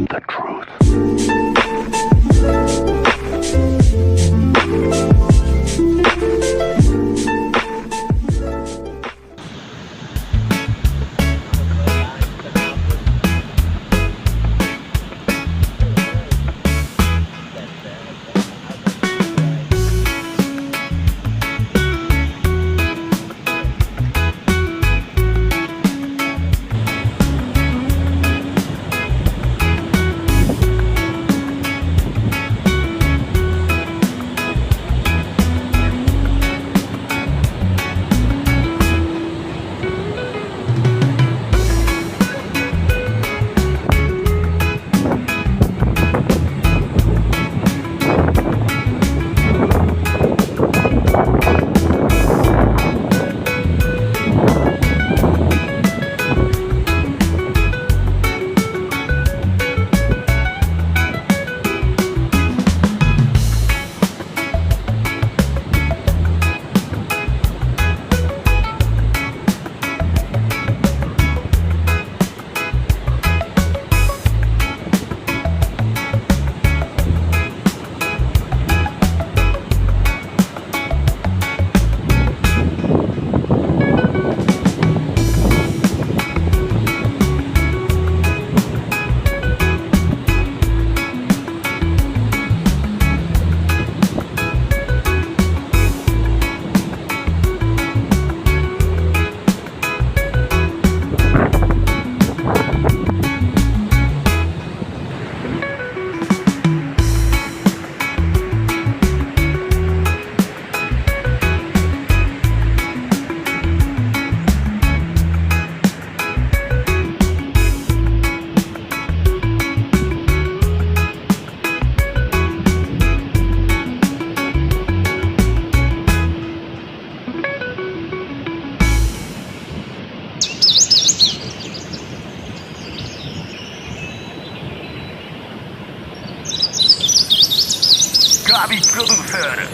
the truth. Gabi Producer.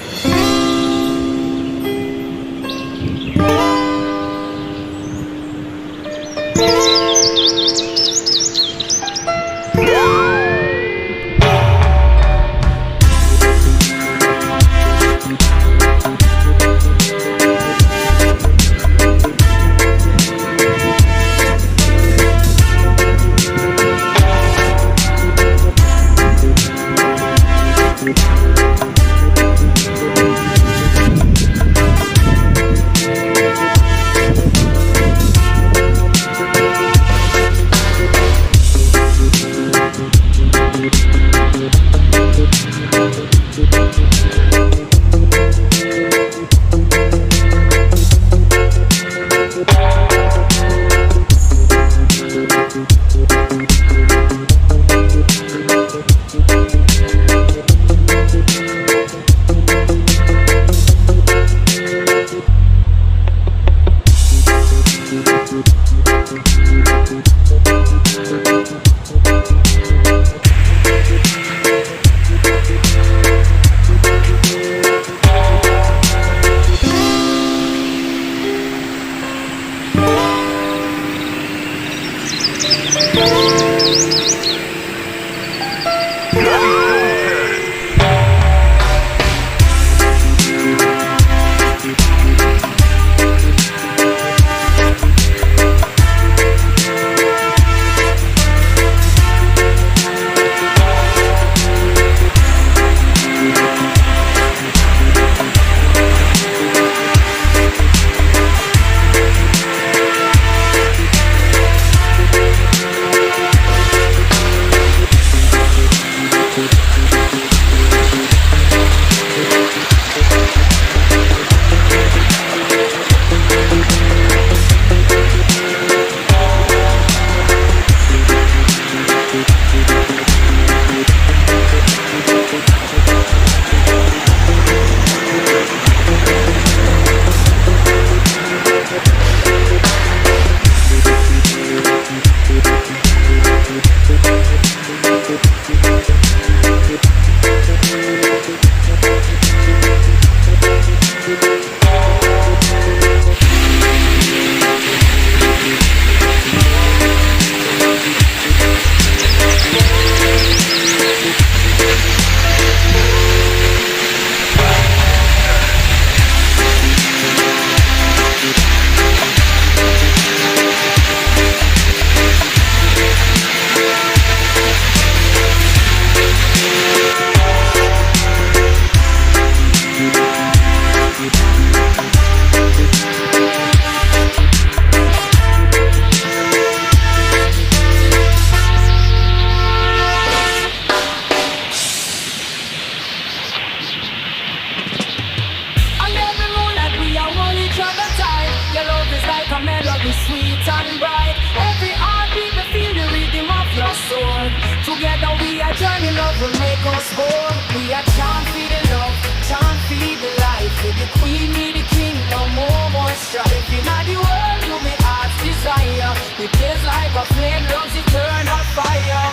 never make us bored. We are chant for the love, chant for the life. With the queen, with the king, no more strife. In the world, you may heart's desire. We blaze like a flame, love's eternal fire.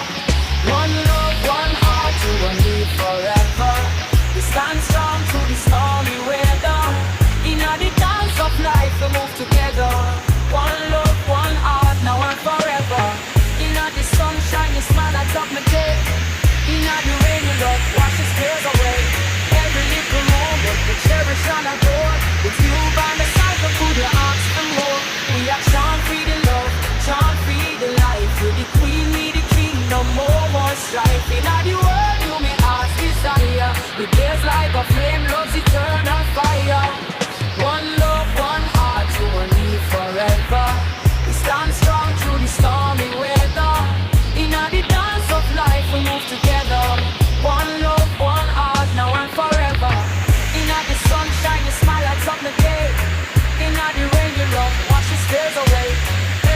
One love, one heart, you and me forever. We stand strong through the stormy weather. In the dance of life, we move together. One love, one heart, now and forever. In the sunshine, you smile, lights up my day. In the rain, you love washes tears away. Every little moment we cherish and adore. With you by my side, we could you ask for more. We are chant for the love, chant for the life. With the queen, with the king, no more strife. In the world, you may ask desire. We blaze like a flame, love's eternal fire. One love, one heart, you and me forever. We stand strong through the stormy weather. In the dance of life, we move together. One love, one heart, now and forever. In the sunshine, you smile, lights up the day. In the rain, your love washes tears away.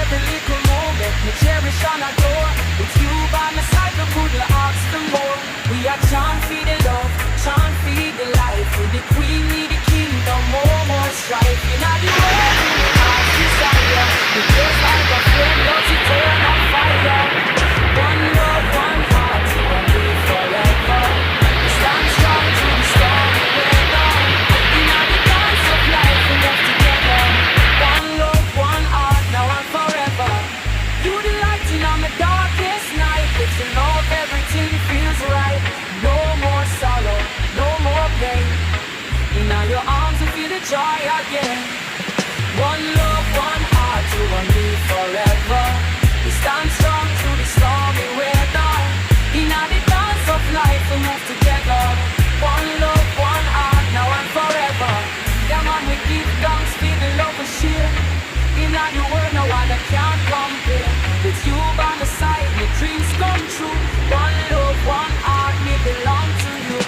Every little moment, we cherish and adore. With you by my side, we could you ask for more. We are chant for the love, chant for the life. With the queen, with the king, no more strife. In the world, we ask desire. We blaze like a flame, love's eternal fire. One love, one heart, you and me forever. We stand strong through the stormy weather. In the dance of life, we love together. One love, one heart, now and forever. You the light in my darkest night. With your love, everything feels right. No more sorrow, no more pain. In all your arms, we feel the joy again. One love, one heart, you and me forever. We stand strong through the stormy weather. In the dance of life, we move together. One love, one heart, now and forever. Come on, we give thanks for the love we share. In the world, no one that can't compare. With you by my side, my dreams come true. One love, one heart, we belong to you.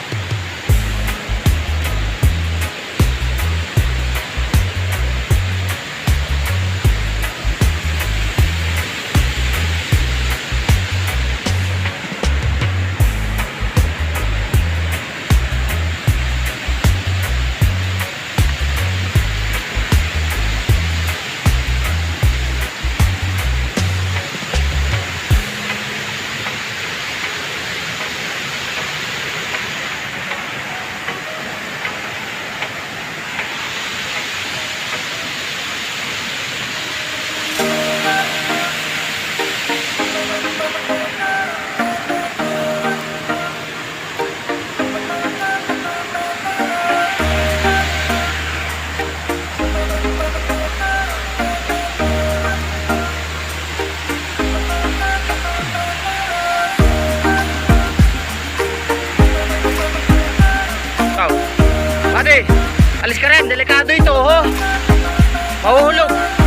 Ate, alis ka rin. Delikado ito, ho. Mahuhulog.